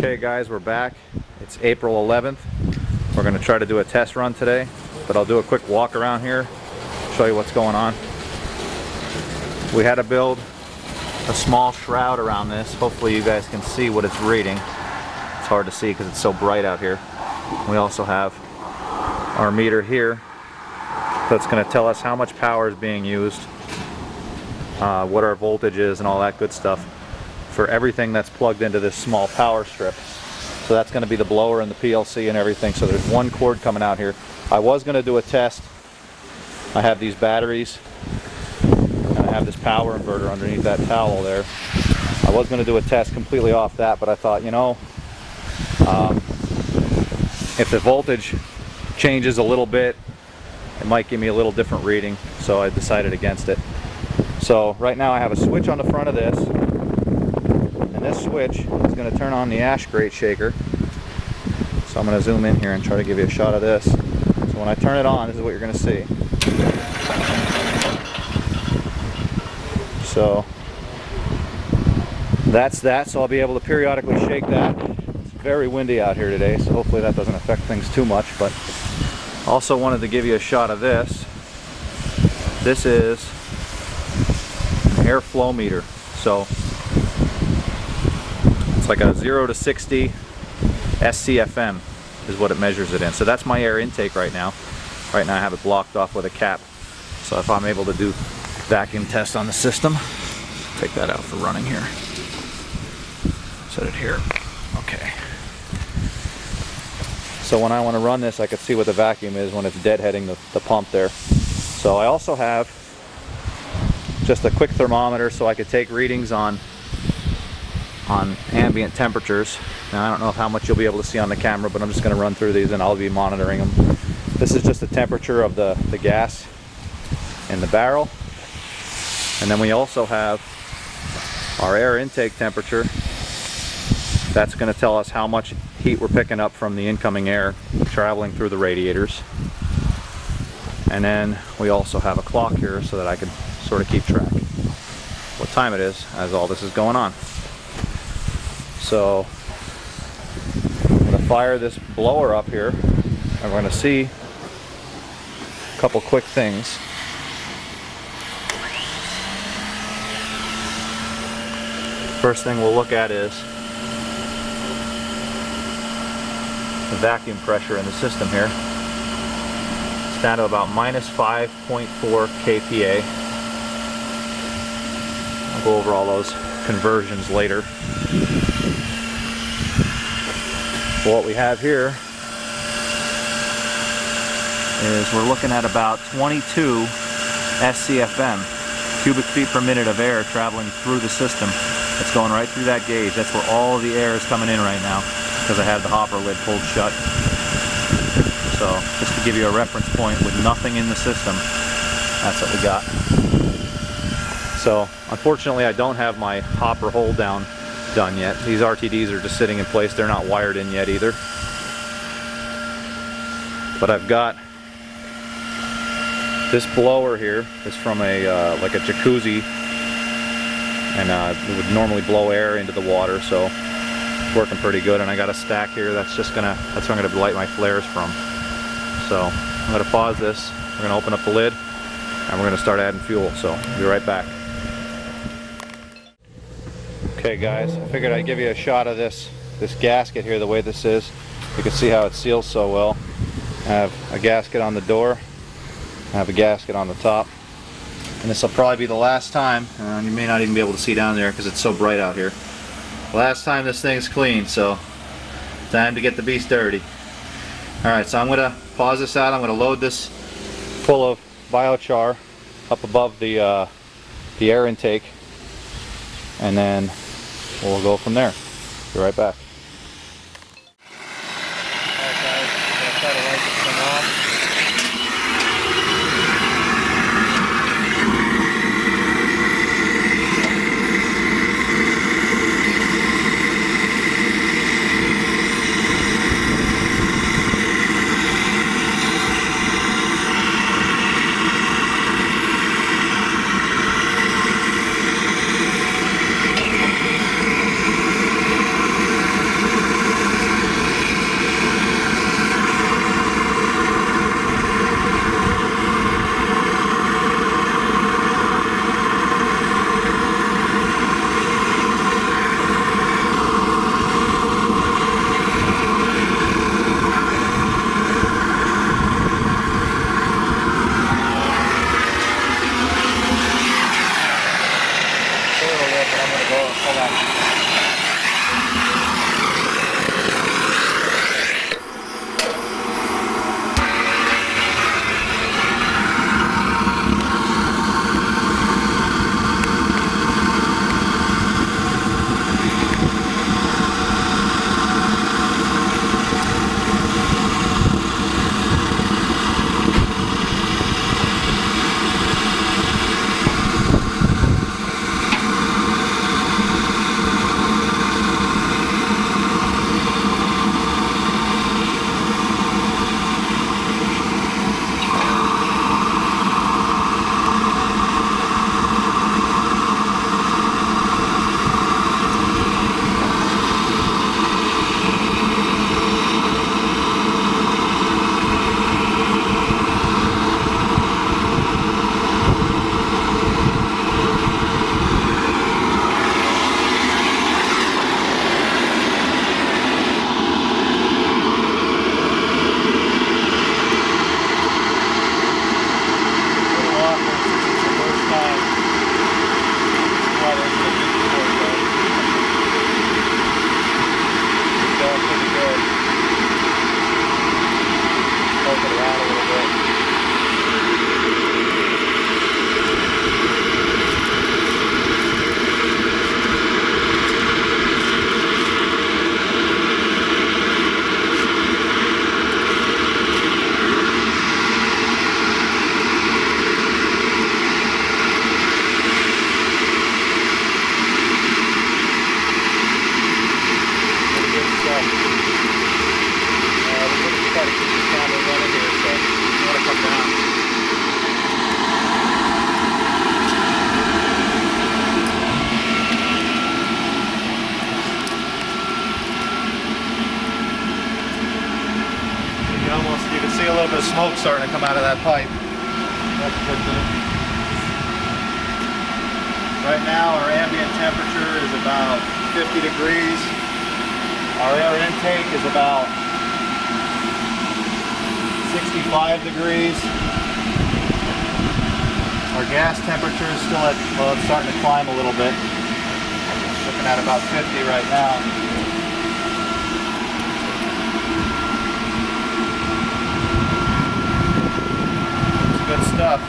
Okay guys, we're back. It's April 11th. We're going to try to do a test run today, but I'll do a quick walk around here, show you what's going on. We had to build a small shroud around this. Hopefully you guys can see what it's reading. It's hard to see because it's so bright out here. We also have our meter here that's going to tell us how much power is being used, what our voltage is, and all that good stuff for everything that's plugged into this small power strip. So that's going to be the blower and the PLC and everything. So there's one cord coming out here. I was going to do a test. I have these batteries and I have this power inverter underneath that towel there. I was going to do a test completely off that, but I thought, you know, if the voltage changes a little bit, it might give me a little different reading, so I decided against it. So right now I have a switch on the front of this, and this switch is going to turn on the ash grate shaker. So I'm going to zoom in here and try to give you a shot of this. So when I turn it on, this is what you're going to see. So that's that, so I'll be able to periodically shake that. It's very windy out here today, so hopefully that doesn't affect things too much, but also wanted to give you a shot of this. This is an airflow meter. So it's like a 0 to 60 SCFM is what it measures it in. So that's my air intake right now. Right now I have it blocked off with a cap. So if I'm able to do vacuum tests on the system, take that out for running here. Set it here. Okay. So when I want to run this, I can see what the vacuum is when it's deadheading the pump there. So I also have just a quick thermometer so I could take readings on ambient temperatures. Now I don't know how much you'll be able to see on the camera, but I'm just going to run through these and I'll be monitoring them. This is just the temperature of the gas in the barrel. And then we also have our air intake temperature. That's going to tell us how much heat we're picking up from the incoming air traveling through the radiators. And then we also have a clock here so that I can sort of keep track what time it is as all this is going on. So I'm going to fire this blower up here and we're going to see a couple quick things. First thing we'll look at is the vacuum pressure in the system here. It's down to about minus 5.4 kPa. I'll go over all those conversions later. But what we have here is we're looking at about 22 SCFM, cubic feet per minute of air traveling through the system. It's going right through that gauge. That's where all the air is coming in right now, because I have the hopper lid pulled shut. So just to give you a reference point with nothing in the system, that's what we got. So unfortunately I don't have my hopper hold down done yet. These RTDs are just sitting in place. They're not wired in yet either. But I've got this blower here. It's from a like a jacuzzi, and it would normally blow air into the water, so it's working pretty good. And I got a stack here that's where I'm gonna light my flares from. So I'm gonna pause this, we're gonna open up the lid, and we're gonna start adding fuel, so I'll be right back. Okay guys, I figured I'd give you a shot of this gasket here, the way this is. You can see how it seals so well. I have a gasket on the door, I have a gasket on the top, and this will probably be the last time, and you may not even be able to see down there because it's so bright out here. Last time this thing's clean, so time to get the beast dirty. Alright, so I'm going to pause this out. I'm going to load this full of biochar up above the air intake, and then we'll go from there. Be right back. Alright guys, I'm going to try to light this thing off. bit of smoke starting to come out of that pipe. That's a good thing. Right now our ambient temperature is about 50 degrees. Our air intake is about 65 degrees. Our gas temperature is still at, well, it's starting to climb a little bit. Looking at about 50 right now. It's good stuff.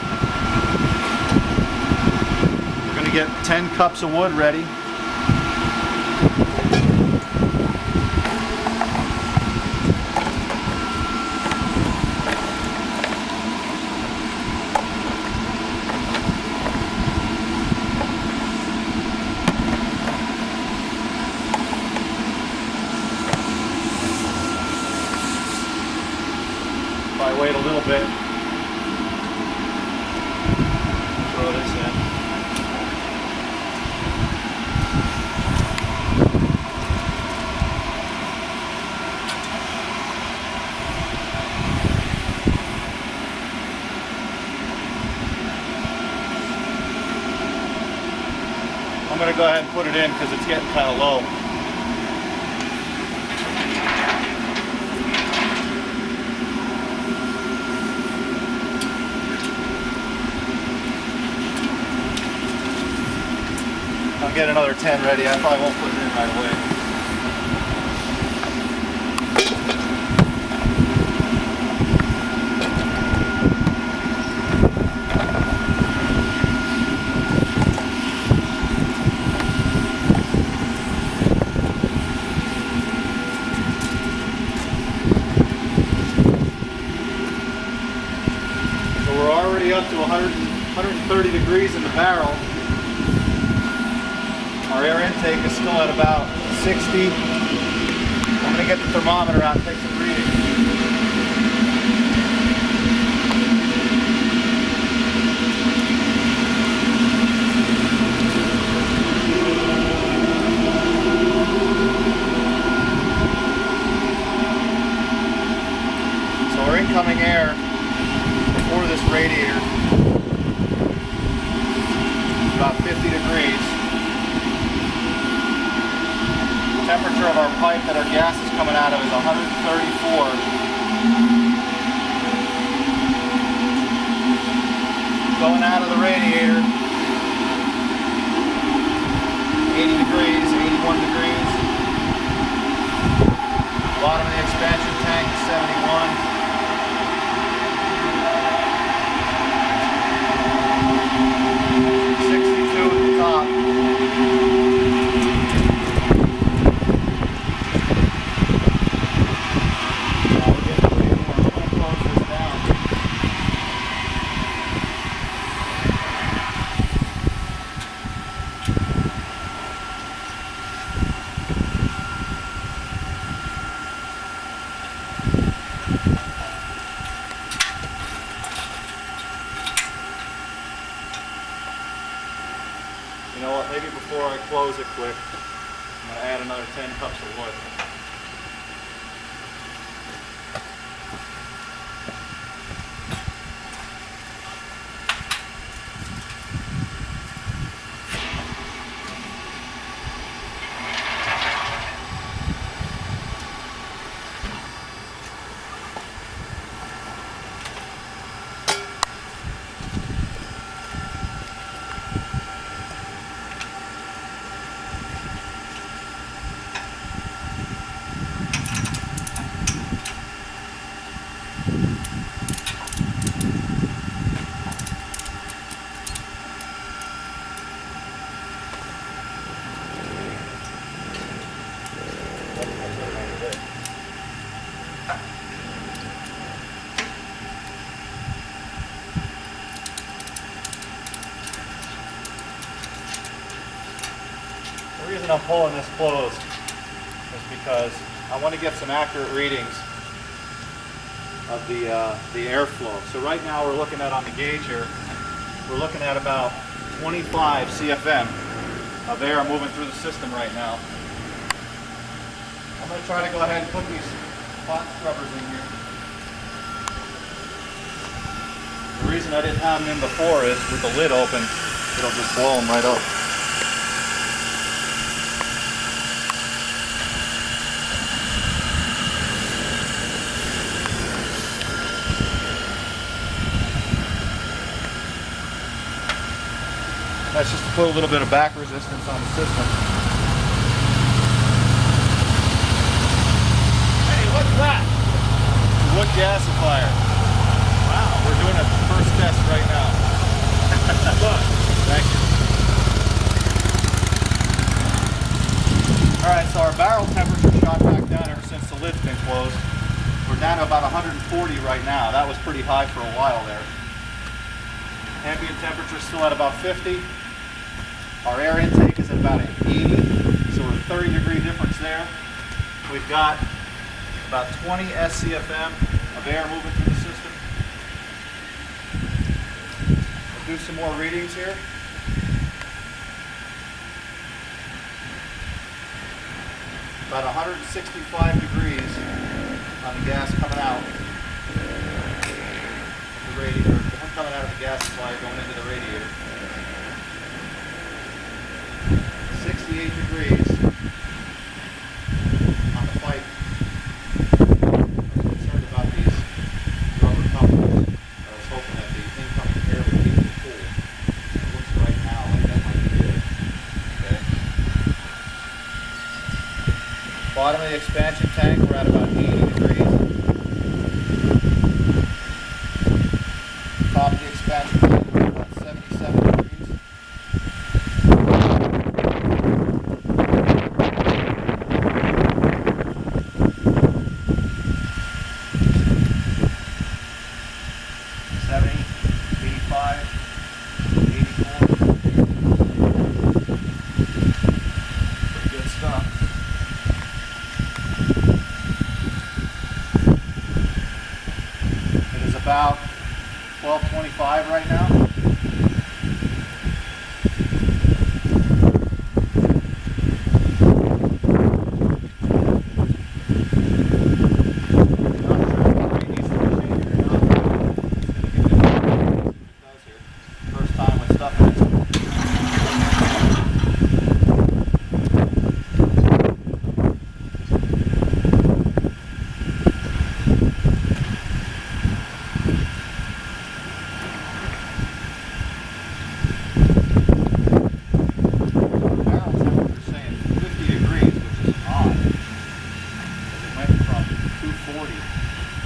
We're going to get 10 cups of wood ready. If I wait a little bit, throw this in. I'm going to go ahead and put it in because it's getting kind of low. I'll get another 10 ready. I probably won't put it in right away. So we're already up to 130 degrees in the barrel. Our air intake is still at about 60. I'm going to get the thermometer out and take some readings. So our incoming air before this radiator is about 50 degrees. The temperature of our pipe that our gas is coming out of is 134. Going out of the radiator, 80 degrees, 81 degrees. Bottom of the expansion tank is 71. At the top. You know what, maybe before I close it quick, I'm going to add another 10 cups of wood. The reason I'm pulling this closed is because I want to get some accurate readings of the airflow. So right now we're looking at, on the gauge here, we're looking at about 25 CFM of air moving through the system right now. I'm going to try to go ahead and put these hot scrubbers in here. The reason I didn't have them in before is with the lid open, it'll just blow them right up. That's just to put a little bit of back resistance on the system. Hey, what's that? Wood gasifier. Wow, we're doing a first test right now. Look, thank you. Alright, so our barrel temperature shot back down ever since the lid's been closed. We're down to about 140 right now. That was pretty high for a while there. Ambient temperature is still at about 50. Our air intake is at about 80, so we're 30 degree difference there. We've got about 20 SCFM of air moving through the system. We'll do some more readings here. About 165 degrees on the gas coming out of the radiator, coming out of the gasifier going into the radiator. 68 degrees on the pipe. I was concerned about these rubber couplers. I was hoping that the incoming air would keep it cool. It looks right now like that might be good. Okay. Bottom of the expansion tank, we're at about 80 degrees. Top of the expansion tank, we're at about 77 degrees. About 1225 right now. First time with stuff in it.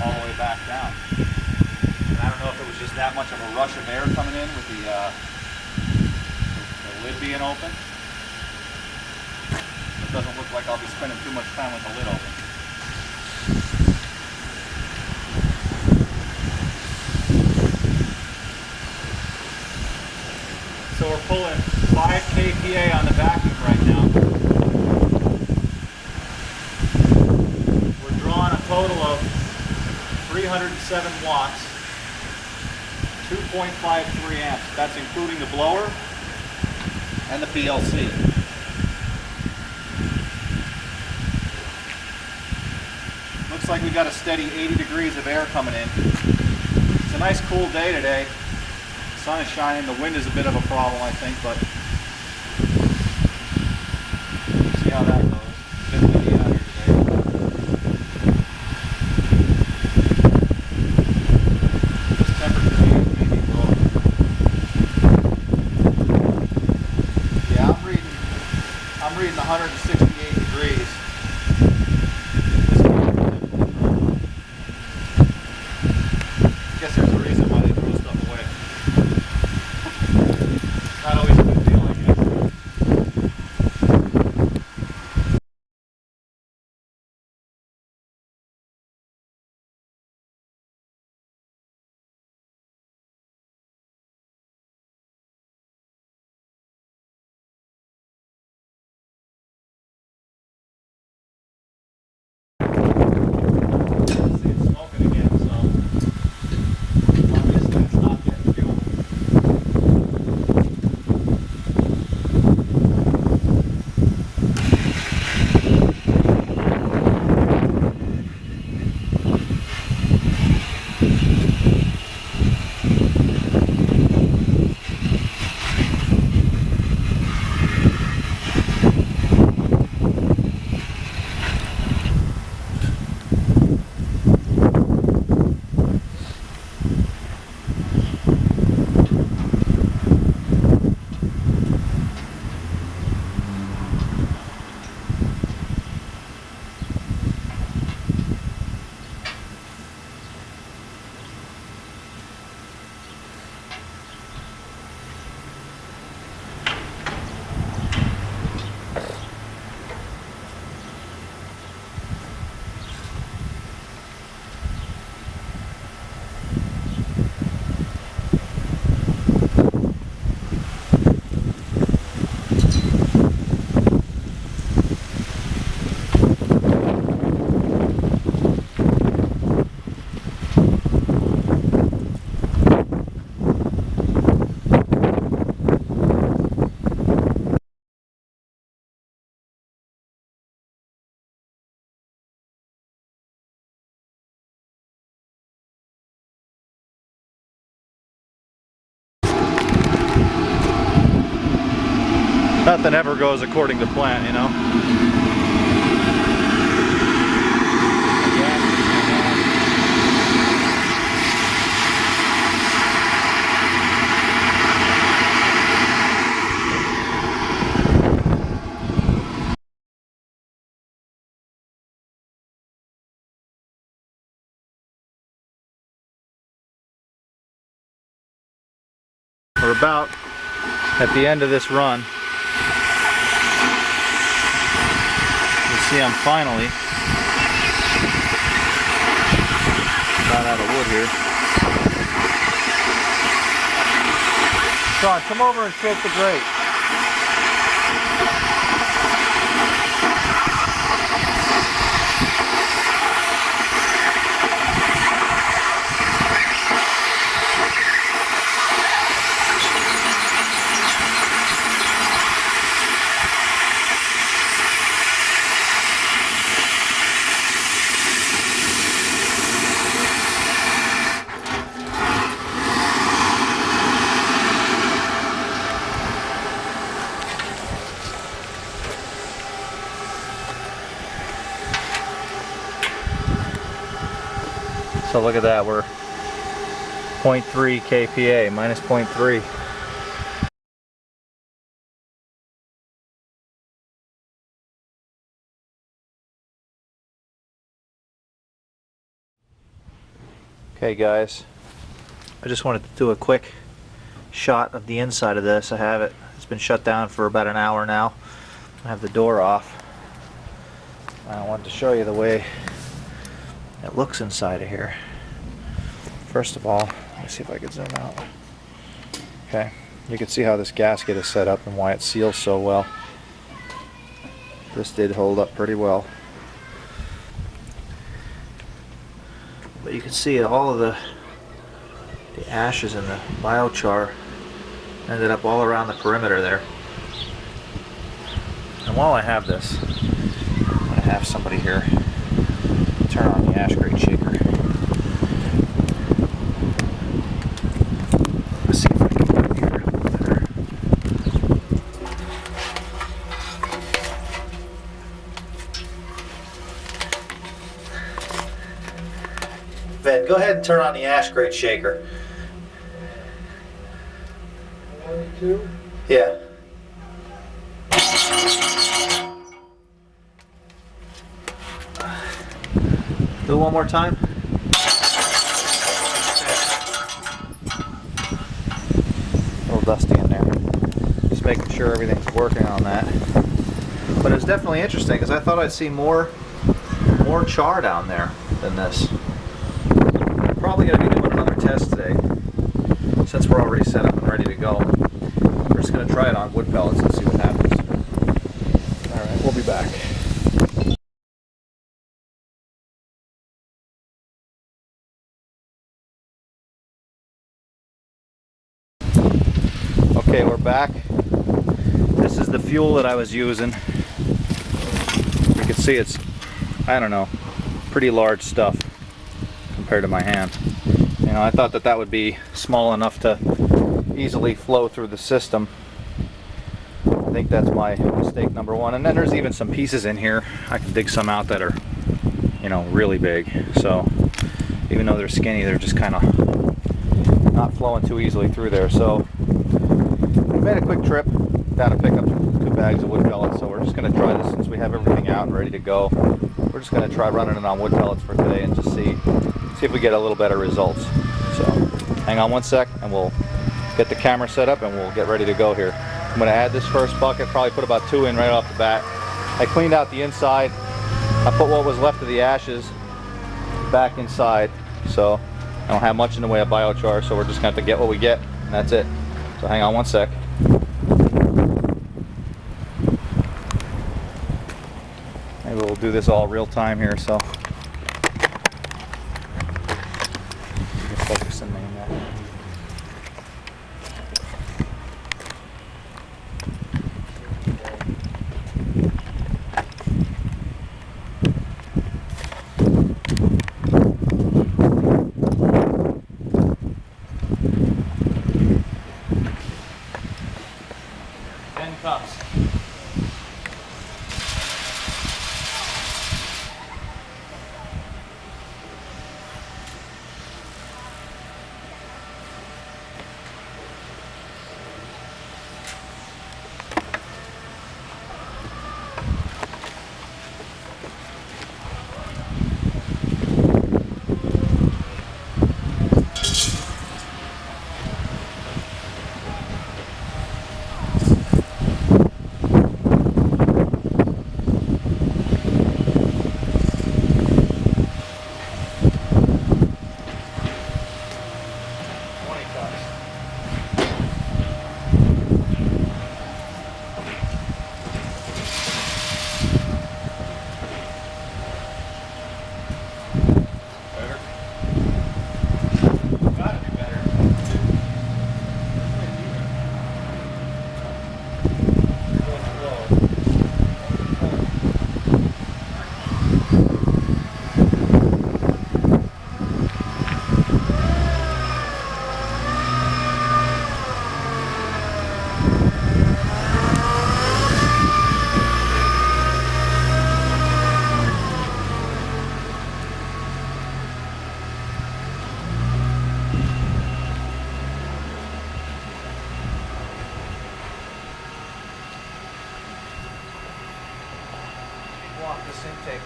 All the way back down. And I don't know if it was just that much of a rush of air coming in with the lid being open. It doesn't look like I'll be spending too much time with the lid open. So we're pulling 5 kPa on the vacuum right now. We're drawing a total of 307 watts, 2.53 amps. That's including the blower and the PLC. Looks like we got a steady 80 degrees of air coming in. It's a nice cool day today. The sun is shining, the wind is a bit of a problem I think, but we'll see how that goes. It's a bit windy out here today. I'm reading 168 degrees. I guess there's a reason why they throw stuff away. Not always a good deal, I guess. Nothing ever goes according to plan, you know? We're about at the end of this run. You see I'm finally about out of wood here. Sean, come over and shake the grate. So look at that, we're 0.3 kPa, minus 0.3. Okay guys, I just wanted to do a quick shot of the inside of this. I have it, it's been shut down for about an hour now. I have the door off. I wanted to show you the way it looks inside of here. First of all, let me see if I can zoom out. Okay, you can see how this gasket is set up and why it seals so well. This did hold up pretty well. But you can see all of the ashes and the biochar ended up all around the perimeter there. And while I have this, I'm going to have somebody here turn on the ash grate shaker. Let's see if I can get it here a little better. Ben, go ahead and turn on the ash grate shaker. 1, 2. Yeah. Do it one more time. A little dusty in there. Just making sure everything's working on that. But it was definitely interesting because I thought I'd see more char down there than this. I'm probably going to be doing another test today since we're already set up and ready to go. We're just going to try it on wood pellets and see what happens. Alright, we'll be back. Okay, we're back. This is the fuel that I was using. You can see it's, I don't know, pretty large stuff compared to my hand. You know, I thought that that would be small enough to easily flow through the system. I think that's my mistake number one. And then there's even some pieces in here. I can dig some out that are, you know, really big. So even though they're skinny, they're just kind of not flowing too easily through there. So we made a quick trip down to pick up 2 bags of wood pellets. So we're just going to try this since we have everything out and ready to go. We're just going to try running it on wood pellets for today and just see if we get a little better results. So hang on one sec and we'll get the camera set up and we'll get ready to go here. I'm going to add this first bucket, probably put about 2 in right off the bat. I cleaned out the inside. I put what was left of the ashes back inside. So I don't have much in the way of biochar, so we're just going to have to get what we get and that's it. So hang on one sec. Maybe we'll do this all real time here, so you can focus on me now. Cups.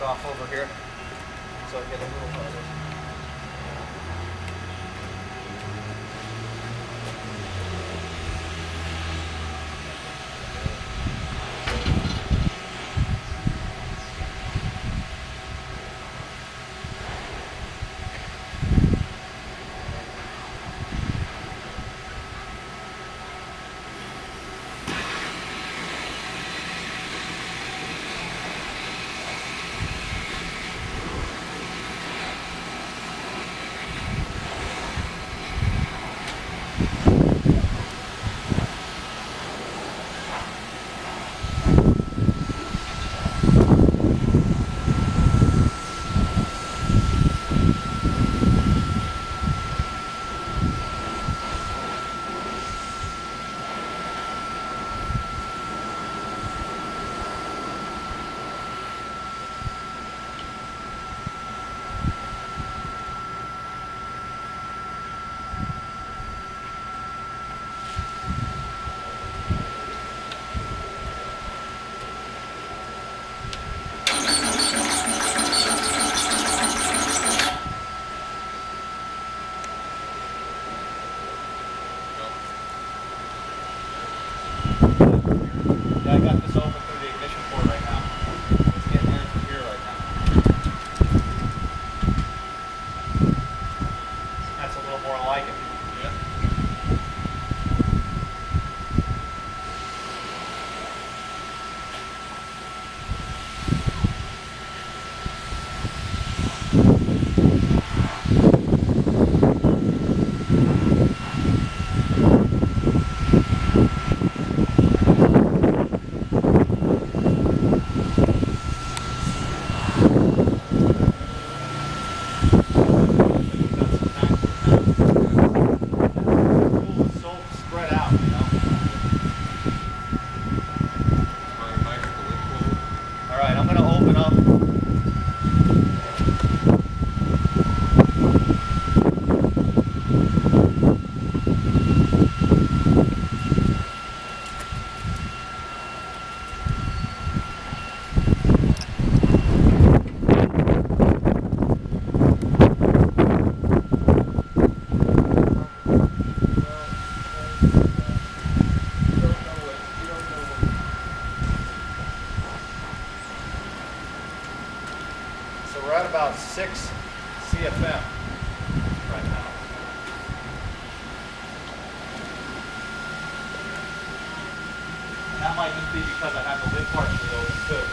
off over here so I get a little farther. Yeah, I got this open through the ignition port right now. It's getting in from here right now. That's a little more like it. Yeah. Alright, I'm going to open up. So we're at about 6 CFM right now. And that might just be because I have the lid partially open too.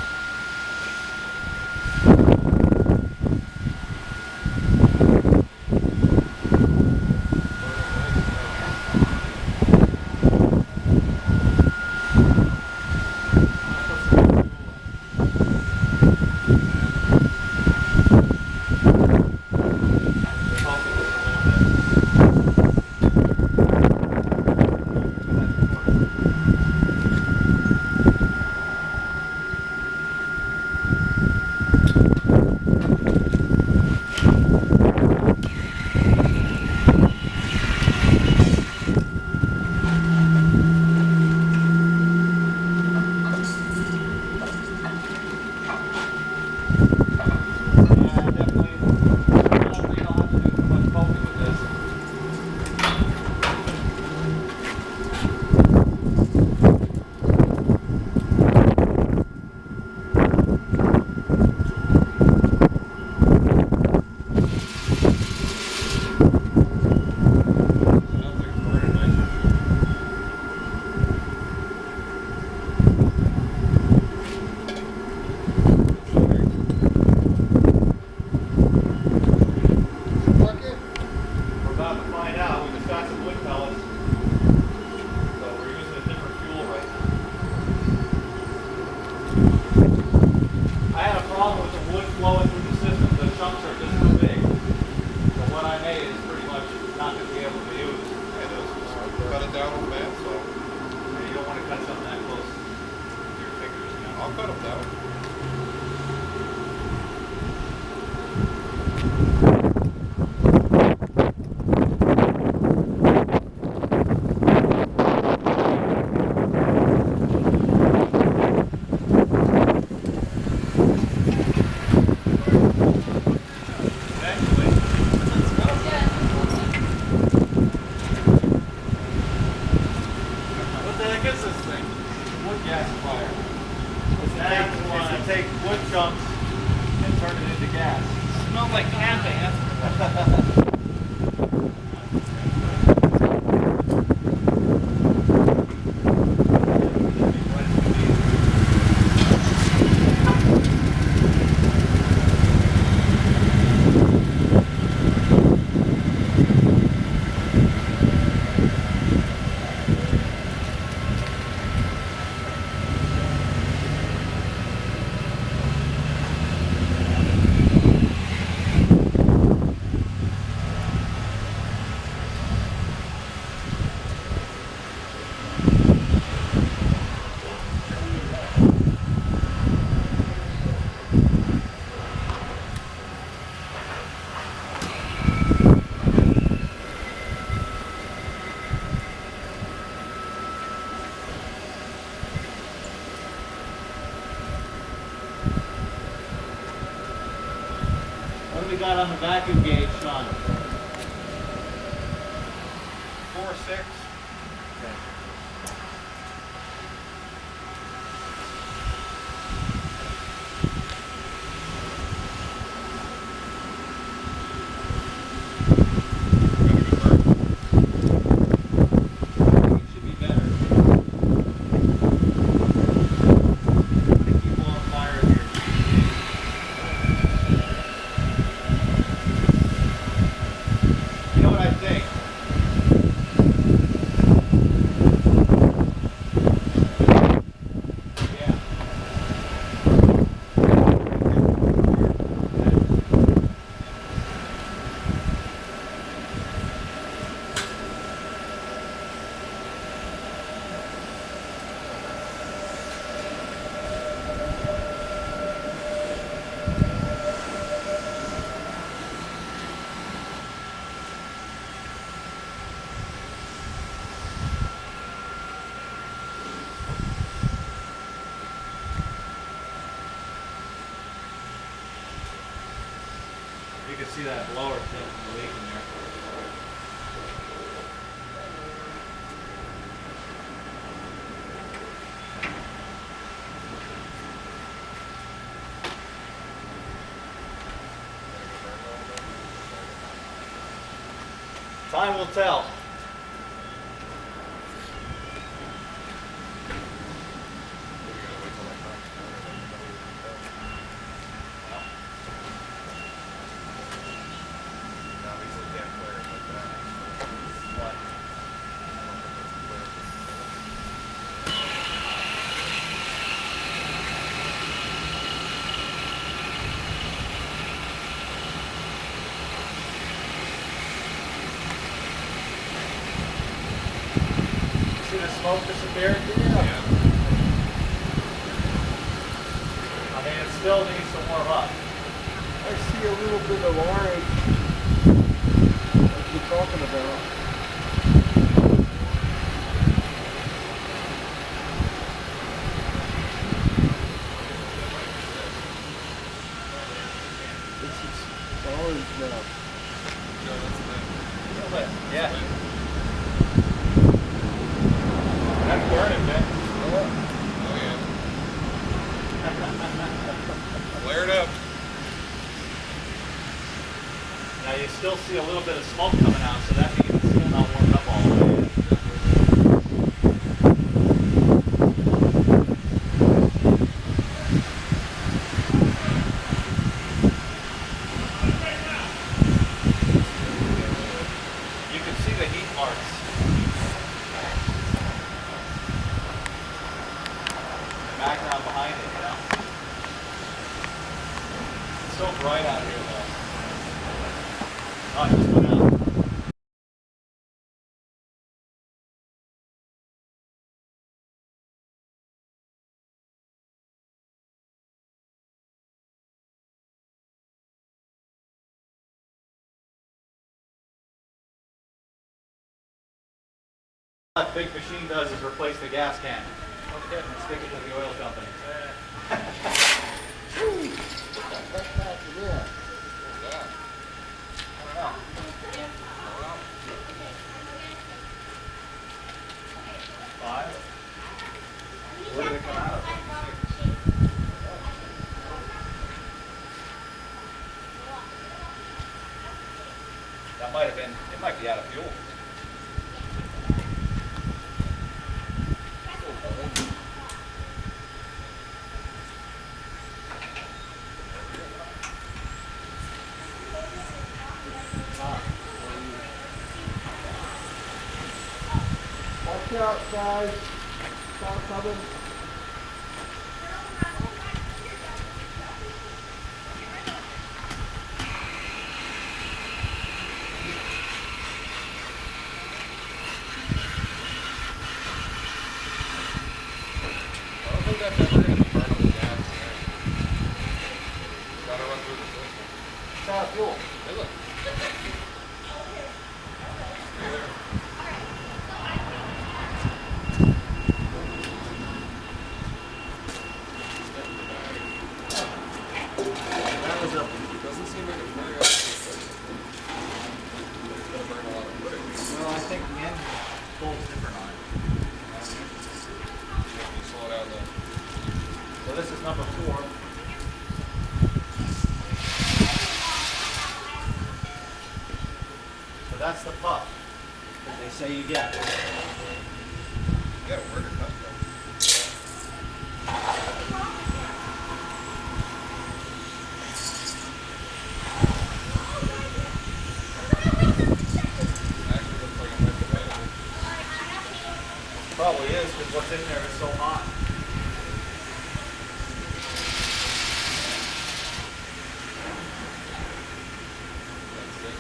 like camping. That's what do we got on the vacuum gauge, Sean? 4.6. It should be better. Keep on fire here. You know what I think? Yeah. You can see that blower thing leaking there. Time will tell. See the smoke disappear? Yeah. I mean, it still needs to warm up. I see a little bit of orange. What you talking about? It's orange now. A little bit, yeah. That's burning, man. Oh yeah. Flare it up. Now you still see a little bit of smoke coming out, so that means it's still not warmed up all the way. You can see the heat marks. The background behind it, you know? It's so bright out here, though. Oh, it just went out. What that big machine does is replace the gas can. Okay. And stick it to the oil company. Yeah. Five. Where did it come out of? That might have been, it might be out of fuel. Watch out, guys. Stop coming. I don't think that's ever going to burn up the gas. Gotta run through the system. It's out of fuel. Hey, look. That was a, Doesn't seem like it's very obvious. It's going to burn a lot of quick. well, I think the engine pulls different on it. Can you slow down though? So this is number 4. So that's the puff that they say you get. You gotta work a cut though. Actually looks like it might be right. Probably is, because what's in there is so hot. That's it.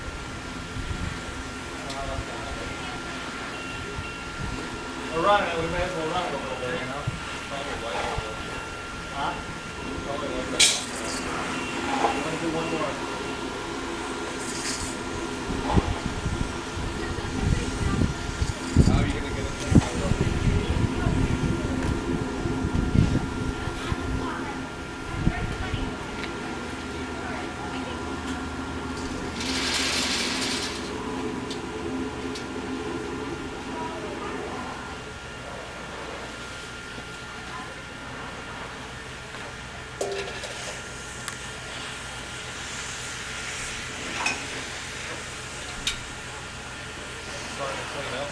We're running it, we may as well run it a little bit, you know? Probably light a little. Huh? Probably light that. I'm going to do one more. How are you gonna get it to the starting to clean up?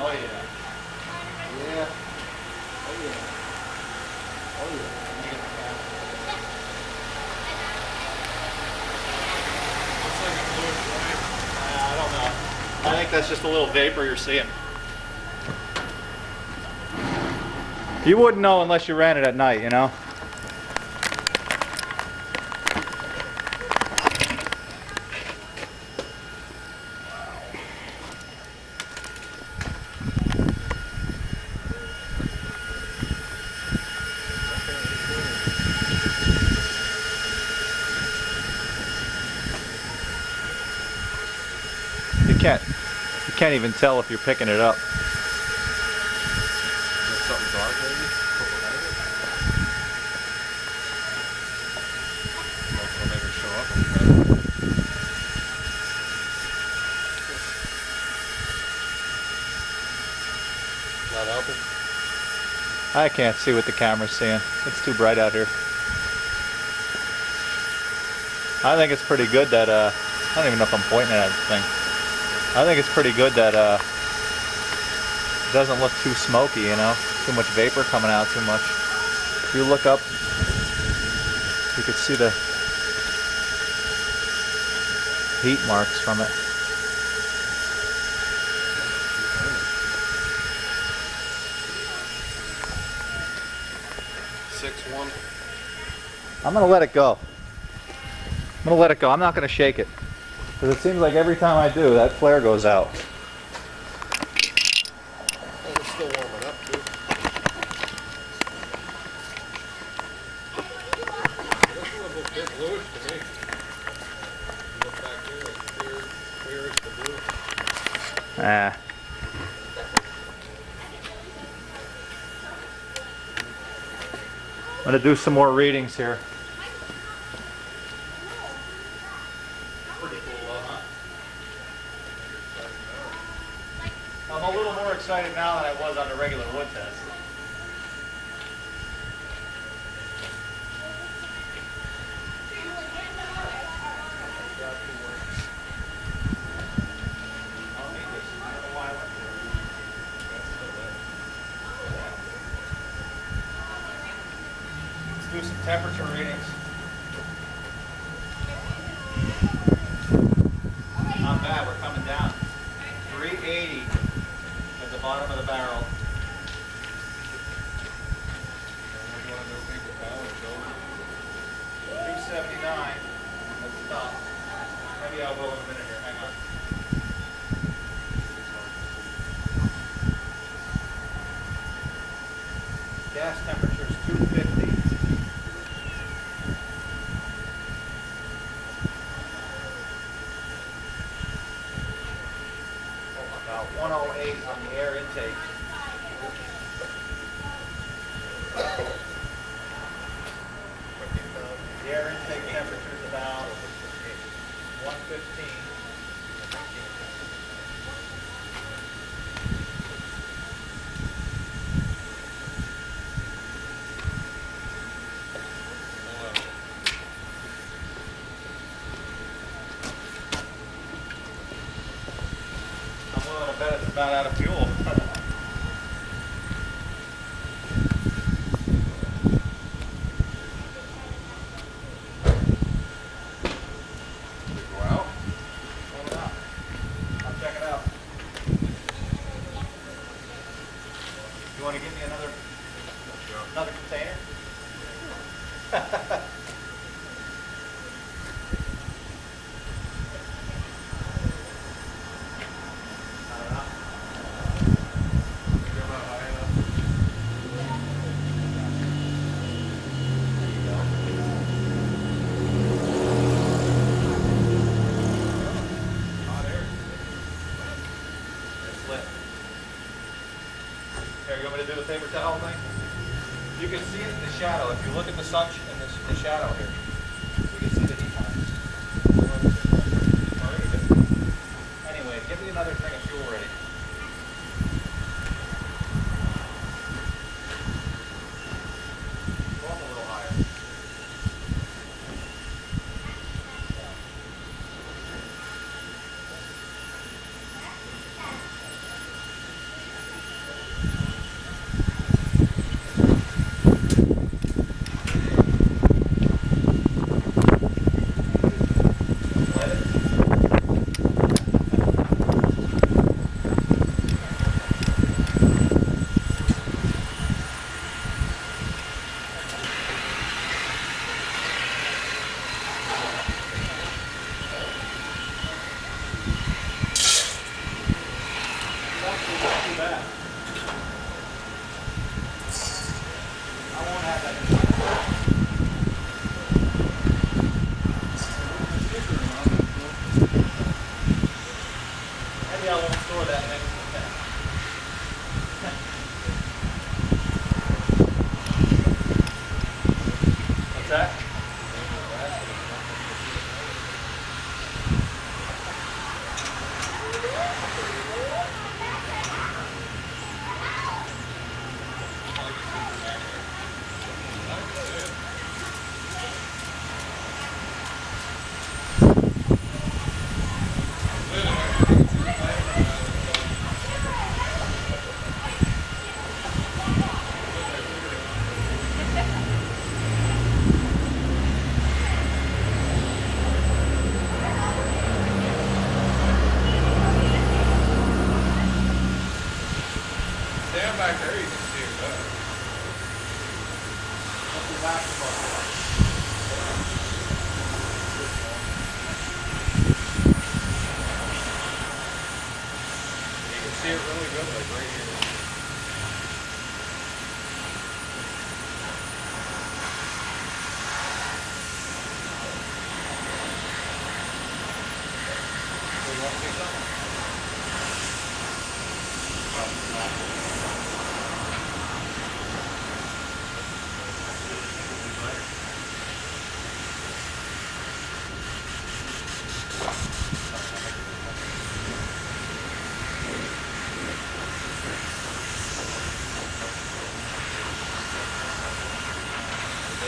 Oh, yeah. Yeah. Oh yeah. Oh yeah. Looks like it's fluid flying. I don't know. I think that's just a little vapor you're seeing. You wouldn't know unless you ran it at night, you know? You can't even tell if you're picking it up. Is that something dark maybe? It'll make it show up a little better. Not helping? I can't see what the camera's seeing. It's too bright out here. I think it's pretty good that, I don't even know if I'm pointing at the thing. I think it's pretty good that it doesn't look too smoky, you know? Too much vapor coming out too much. If you look up, you can see the heat marks from it. I'm gonna let it go. I'm gonna let it go. I'm not gonna shake it. Because it seems like every time I do, that flare goes out. Oh, it's still warming up too. Looks a little bit bluish to me. Look back here, like clearish to blue. Ah. going to do some more readings here. Pretty cool though, huh? I'm a little more excited now than I was on the regular wood test. I'll need this. I don't know why I went for it. Let's do some temperature readings. Not bad, we're coming down. 380 at the bottom of the barrel. 279 at the top. Maybe I will in a minute here, hang on. Gas temperature is 250. About 108 on the air intake. The air intake temperature is about 115. I'm willing to bet it's about out of fuel. You want to give me another container? I don't know. There you go. Hot air. It's lit. Here, you want me to do the paper towel thing? You can see it in the shadow. If you look at the sun in the shadow here, you can see the heat lines. Anyway, give me another thing of fuel ready. Go up a little higher. Maybe I won't store that next to the tank. What's that? Stand back there, you can see it better. What's the basketball? You can see it really good, like right here. So you want to see something?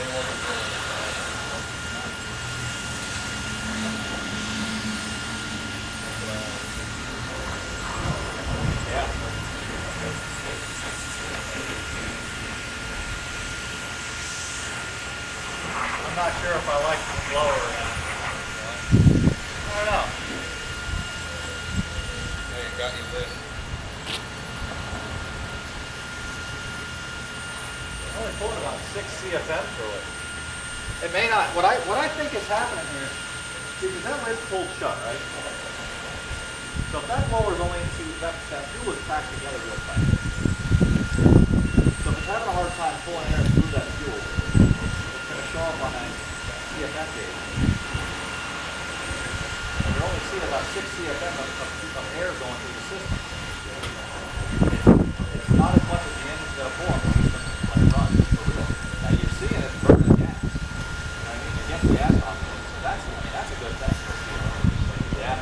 Yeah. I'm not sure if I like the blower or not. I don't know. Hey, it got you lit. I'm only pulling about 6 CFM through it. It may not. What I think is happening here, because that lid's pulled shut, right? So if that blower is only that fuel is packed together real tight. So if it's having a hard time pulling air through that fuel, it's going to show up on that CFM gauge. And you're only seeing about 6 CFM of air going through the system. It's not as much as the engine's going to pull on the system when it runs, for real. Now you're seeing it burning gas. You know what I mean? You're getting gas off of it. So that's a good thing. Yeah.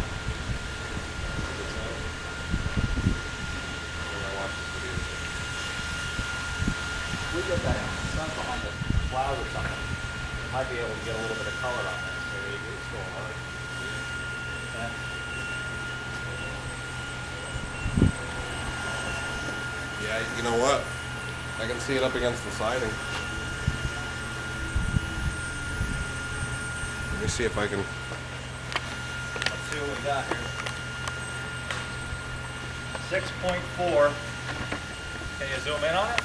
We get that sun behind the cloud or something, you might be able to get a little bit of color on that. So there you go, it's going on. Yeah. Yeah, you know what? I can see it up against the siding. Let me see if I can. Let's see what we got here. 6.4. Can you zoom in on it?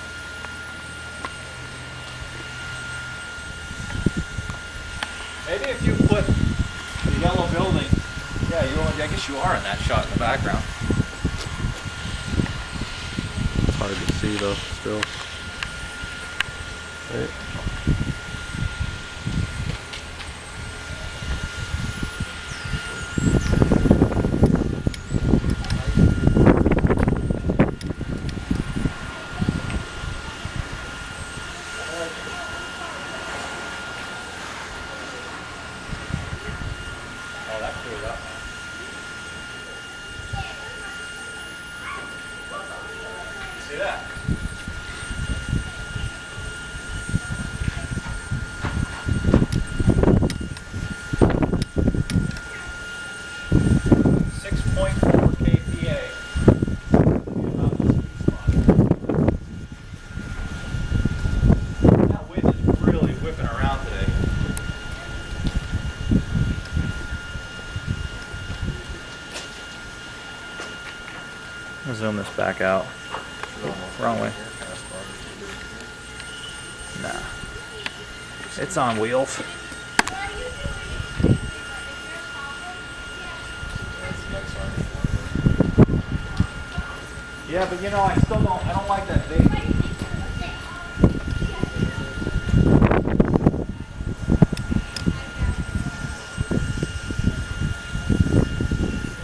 Maybe if you put the yellow building, yeah, I guess you are in that shot in the background. It's hard to see though, still. Right. Oh, that cleared up. See that? Zoom this back out. Wrong way. Nah. It's on wheels. Yeah, but you know, I don't like that big.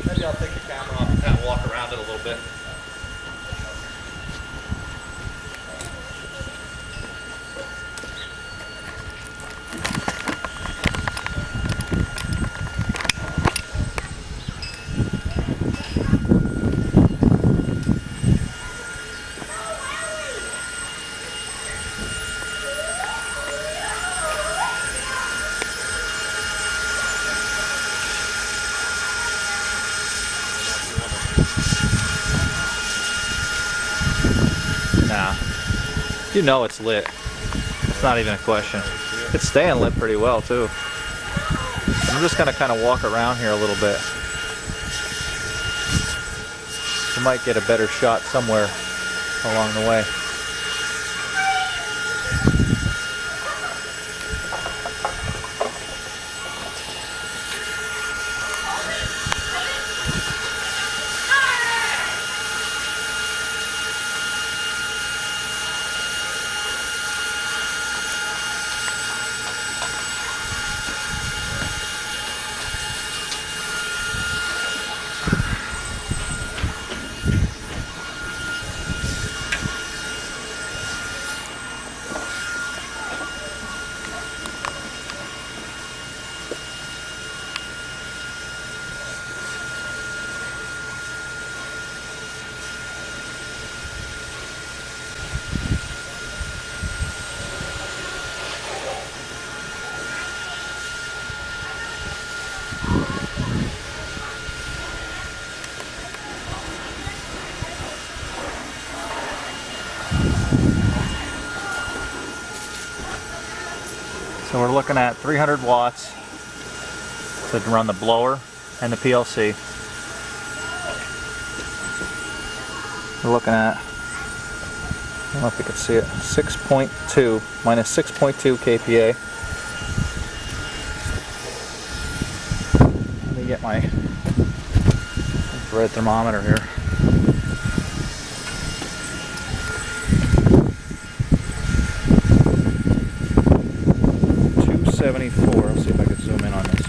Maybe I'll take the camera off and kind of walk around it a little bit. Nah. You know it's lit. It's not even a question. It's staying lit pretty well too. I'm just gonna kind of walk around here a little bit. You might get a better shot somewhere along the way. So we're looking at 300 watts to run the blower and the PLC. We're looking at, I don't know if you can see it, 6.2 minus 6.2 kPa. Let me get my infrared thermometer here. Let's see if I can zoom in on this.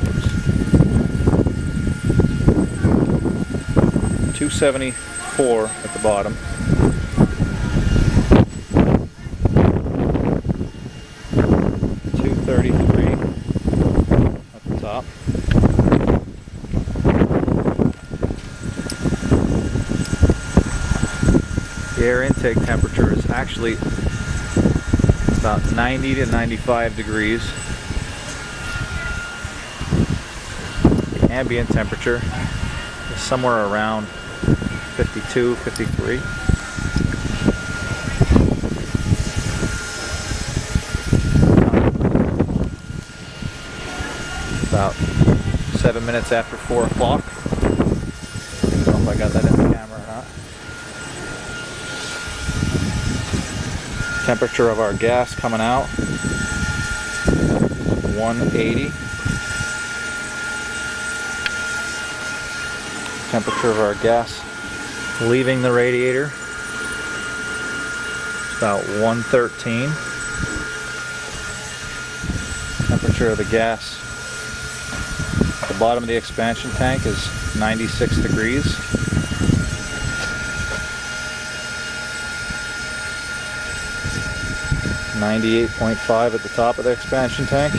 274 at the bottom. 233 at the top. The air intake temperature is actually about 90 to 95 degrees. Ambient temperature is somewhere around 52, 53. About 7 minutes after 4 o'clock. I don't know if I got that in the camera or not. Temperature of our gas coming out, 180. Temperature of our gas leaving the radiator, it's about 113. Temperature of the gas at the bottom of the expansion tank is 96 degrees. .5 at the top of the expansion tank.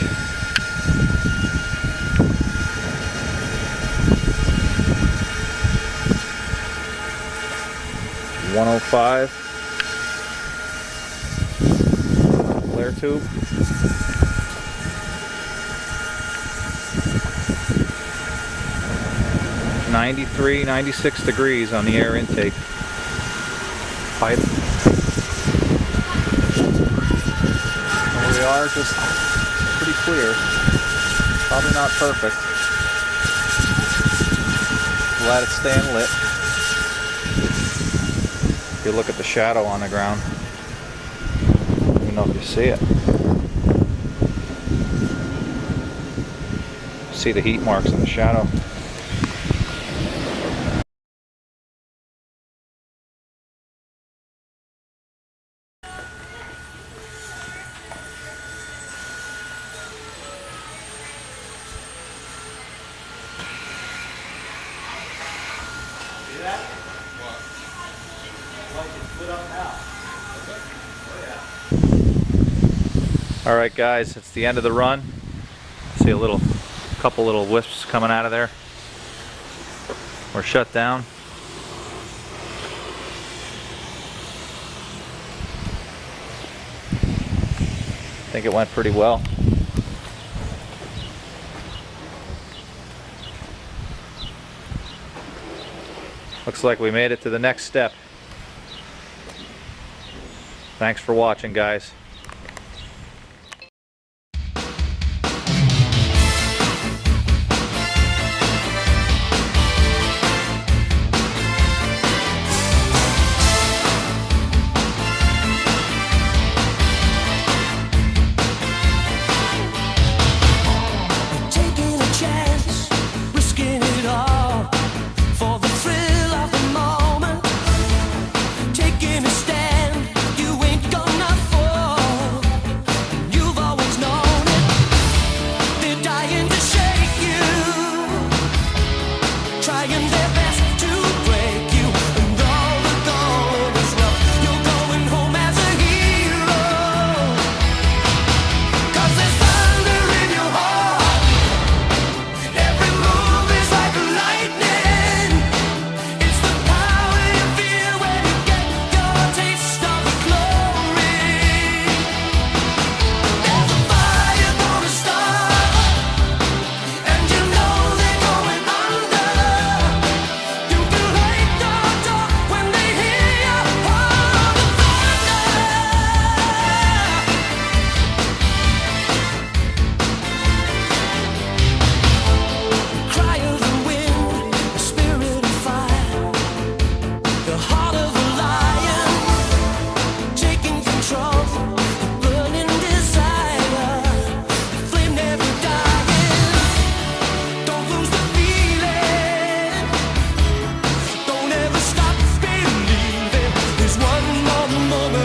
105 flare tube. 93, 96 degrees on the air intake pipe. And we are just pretty clear. Probably not perfect. Glad it's staying lit. If you look at the shadow on the ground, I don't even know if you see it. See the heat marks in the shadow. Alright guys, it's the end of the run. See a couple little wisps coming out of there. We're shut down. I think it went pretty well. Looks like we made it to the next step. Thanks for watching, guys. Taking a stand, you ain't gonna fall.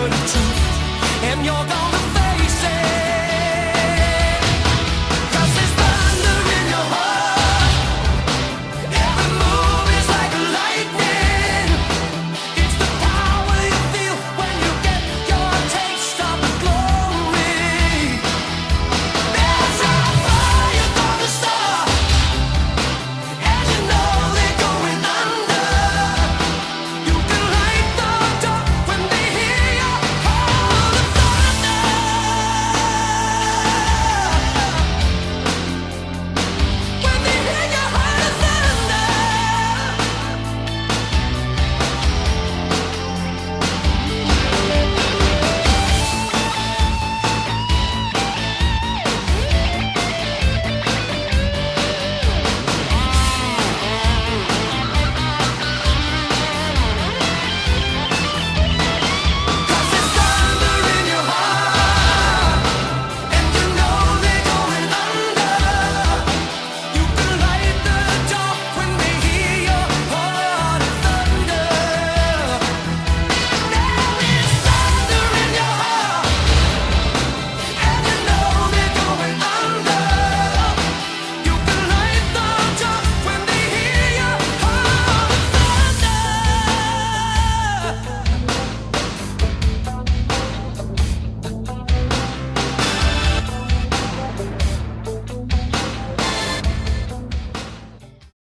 moment of truth, and you're gonna